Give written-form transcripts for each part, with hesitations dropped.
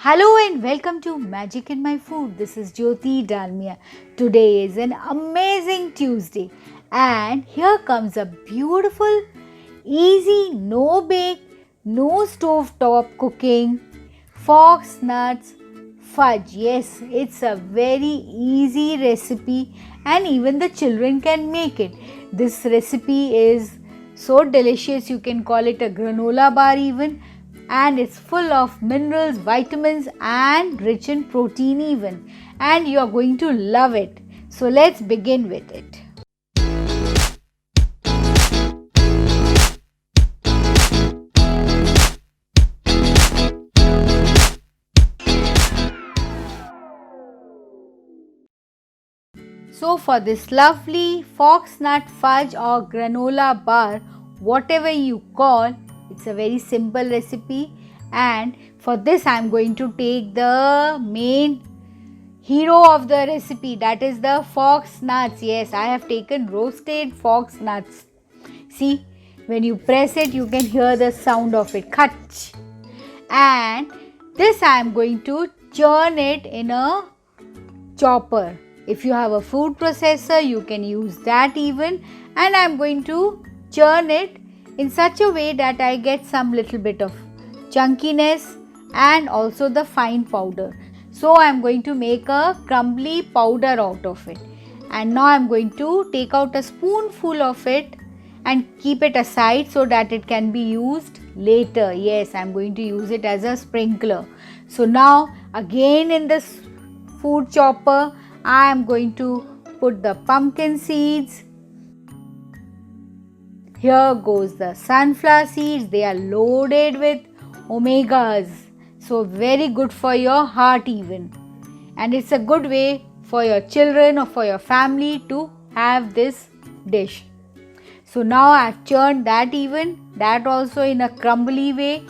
Hello and welcome to Magic in My Food. This is Jyoti Dalmia. Today is an amazing Tuesday and here comes a beautiful, easy, no bake, no stove top cooking fox nuts fudge. Yes, it's a very easy recipe and even the children can make it. This recipe is so delicious, you can call it a granola bar even, and it's full of minerals, vitamins and rich in protein even, and you are going to love it. So let's begin with it. So for this lovely fox nut fudge or granola bar, whatever you call, it's a very simple recipe, and for this I am going to take the main hero of the recipe, that is the fox nuts. Yes, I have taken roasted fox nuts. See, when you press it you can hear the sound of it, kach. And this I am going to churn it in a chopper. If you have a food processor, you can use that even, and I am going to churn it in such a way that I get some little bit of chunkiness and also the fine powder. So I am going to make a crumbly powder out of it, and now I am going to take out a spoonful of it and keep it aside so that it can be used later. Yes, I am going to use it as a sprinkler. So now again in this food chopper I am going to put the pumpkin seeds. Here goes the sunflower seeds. They are loaded with omegas, so very good for your heart even, and it's a good way for your children or for your family to have this dish. So now I have churned that even, that also in a crumbly way,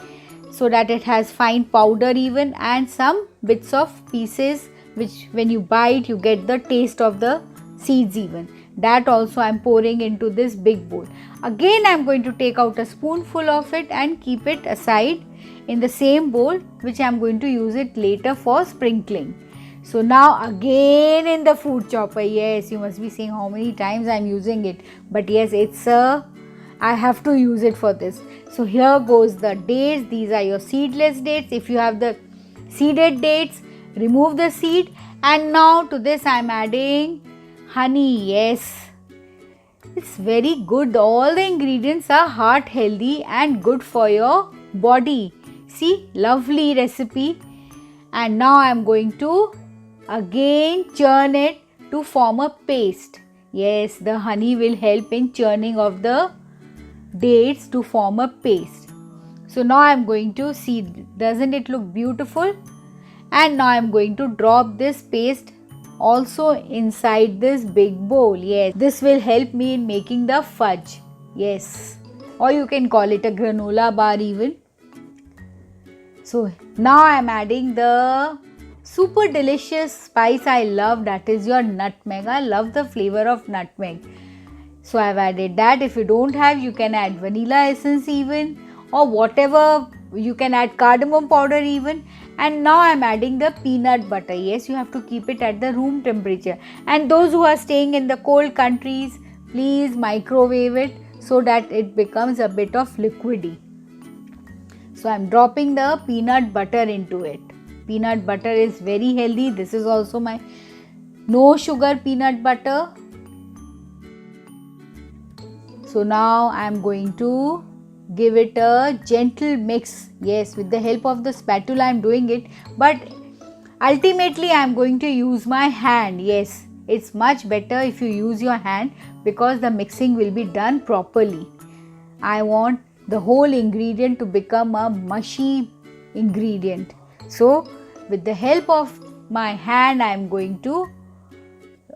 so that it has fine powder even, and some bits of pieces which when you bite you get the taste of the seeds even. That also I am pouring into this big bowl. Again I am going to take out a spoonful of it and keep it aside in the same bowl, which I am going to use it later for sprinkling. So now again in the food chopper. Yes, you must be saying how many times I am using it, but yes, I have to use it for this. So here goes the dates. These are your seedless dates. If you have the seeded dates, remove the seed. And now to this I am adding honey. Yes, it's very good. All the ingredients are heart healthy and good for your body. See, lovely recipe. And now I am going to again churn it to form a paste. Yes, the honey will help in churning of the dates to form a paste. So now I am going to see, doesn't it look beautiful? And now I am going to drop this paste also inside this big bowl. Yes, this will help me in making the fudge. Yes, or you can call it a granola bar even. So now I am adding the super delicious spice I love, that is your nutmeg. I love the flavor of nutmeg. So I have added that. If you don't have, you can add vanilla essence even, or whatever. You can add cardamom powder even. And now I am adding the peanut butter. Yes, you have to keep it at the room temperature. And those who are staying in the cold countries, please microwave it so that it becomes a bit of liquidy. So I am dropping the peanut butter into it. Peanut butter is very healthy. This is also my no sugar peanut butter. So now I am going to give it a gentle mix. Yes, with the help of the spatula I am doing it, but ultimately I am going to use my hand. Yes, it's much better if you use your hand because the mixing will be done properly. I want the whole ingredient to become a mushy ingredient. So with the help of my hand I am going to,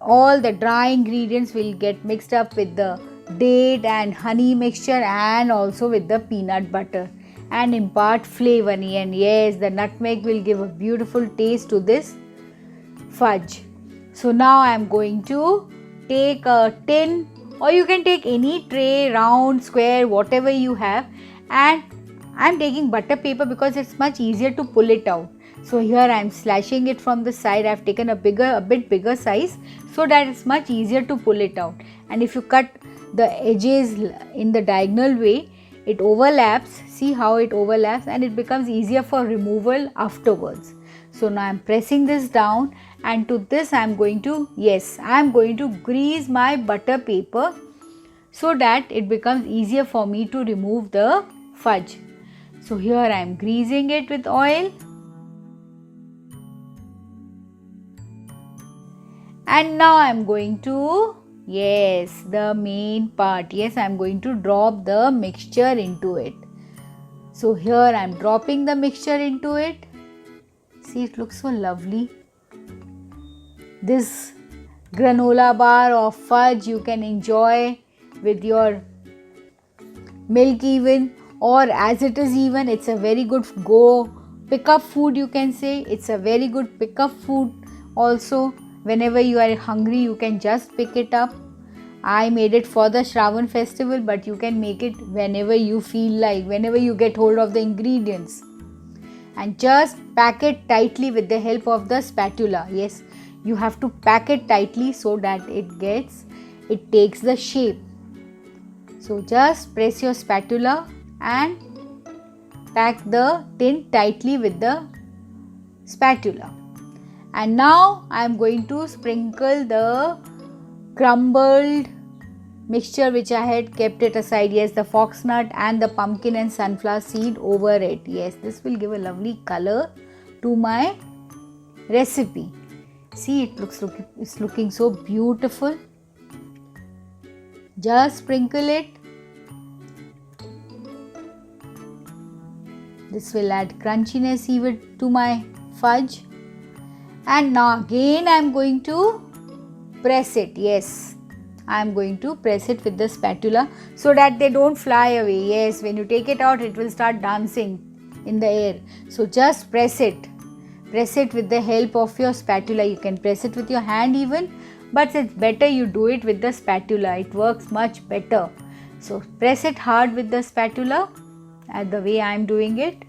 all the dry ingredients will get mixed up with the date and honey mixture and also with the peanut butter and impart flavor. And yes, the nutmeg will give a beautiful taste to this fudge. So now I am going to take a tin, or you can take any tray, round, square, whatever you have, and I am taking butter paper because it's much easier to pull it out. So here I am slashing it from the side. I have taken a bit bigger size so that it's much easier to pull it out. And if you cut the edges in the diagonal way, it overlaps. See how it overlaps, and it becomes easier for removal afterwards. So now I am pressing this down, and to this I am going to grease my butter paper so that it becomes easier for me to remove the fudge. So here I am greasing it with oil. And now I am going to, the main part. I am going to drop the mixture into it. So here I am dropping the mixture into it. See, it looks so lovely. This granola bar or fudge you can enjoy with your milk even, or as it is even, it's a very good pick up food, you can say. It's a very good pick up food also. Whenever you are hungry, you can just pick it up. I made it for the Shravan festival, but you can make it whenever you feel like, whenever you get hold of the ingredients. And just pack it tightly with the help of the spatula. Yes, you have to pack it tightly so that it takes the shape. So just press your spatula and pack the tin tightly with the spatula. And now I am going to sprinkle the crumbled mixture which I had kept it aside. Yes, the foxnut and the pumpkin and sunflower seed over it. Yes, this will give a lovely color to my recipe. See, it's looking so beautiful. Just sprinkle it. This will add crunchiness even to my fudge. And now again I am going to press it. Yes, I am going to press it with the spatula so that they don't fly away. Yes, when you take it out, it will start dancing in the air. So just press it. Press it with the help of your spatula. You can press it with your hand even, but it's better you do it with the spatula. It works much better. So press it hard with the spatula as the way I am doing it.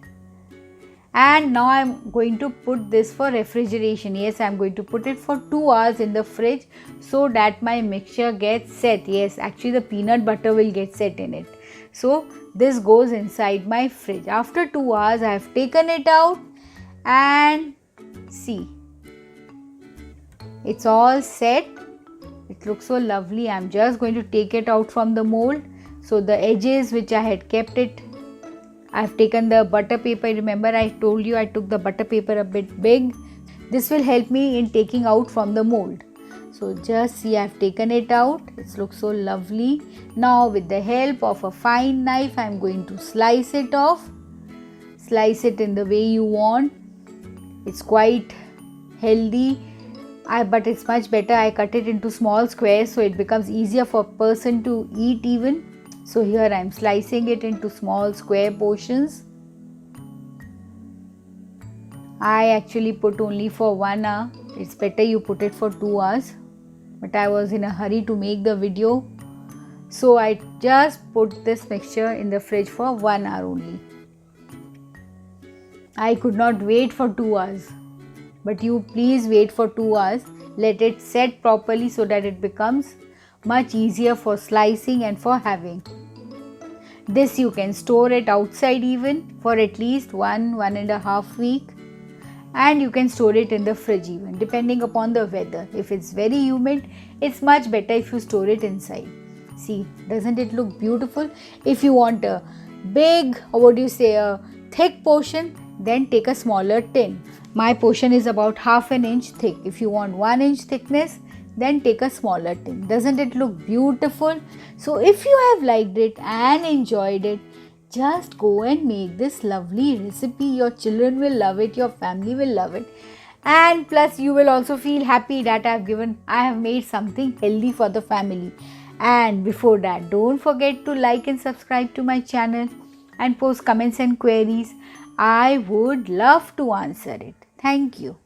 And now I am going to put this for refrigeration. Yes, I am going to put it for 2 hours in the fridge so that my mixture gets set. Yes, actually the peanut butter will get set in it. So this goes inside my fridge. After 2 hours I have taken it out, and see, it's all set. It looks so lovely. I am just going to take it out from the mold. So the edges which I had kept it, I have taken the butter paper. Remember I told you I took the butter paper a bit big. This will help me in taking out from the mold. So just see, I have taken it out. It looks so lovely. Now with the help of a fine knife, I am going to slice it off. Slice it in the way you want. It's quite healthy, but it's much better I cut it into small squares so it becomes easier for a person to eat even. So here I am slicing it into small square portions. I actually put only for 1 hour. It's better you put it for 2 hours. But I was in a hurry to make the video. So I just put this mixture in the fridge for 1 hour only. I could not wait for 2 hours. But you please wait for 2 hours. Let it set properly so that it becomes much easier for slicing and for having. This you can store it outside even for at least 1.5 weeks, and you can store it in the fridge even depending upon the weather. If it's very humid, it's much better if you store it inside. See, doesn't it look beautiful? If you want a big, or a thick portion, then take a smaller tin. My portion is about 1/2 inch thick. If you want 1 inch thickness, then take a smaller tin. Doesn't it look beautiful? So if you have liked it and enjoyed it, just go and make this lovely recipe. Your children will love it, your family will love it, and plus you will also feel happy that I have made something healthy for the family. And before that, don't forget to like and subscribe to my channel and post comments and queries. I would love to answer it. Thank you.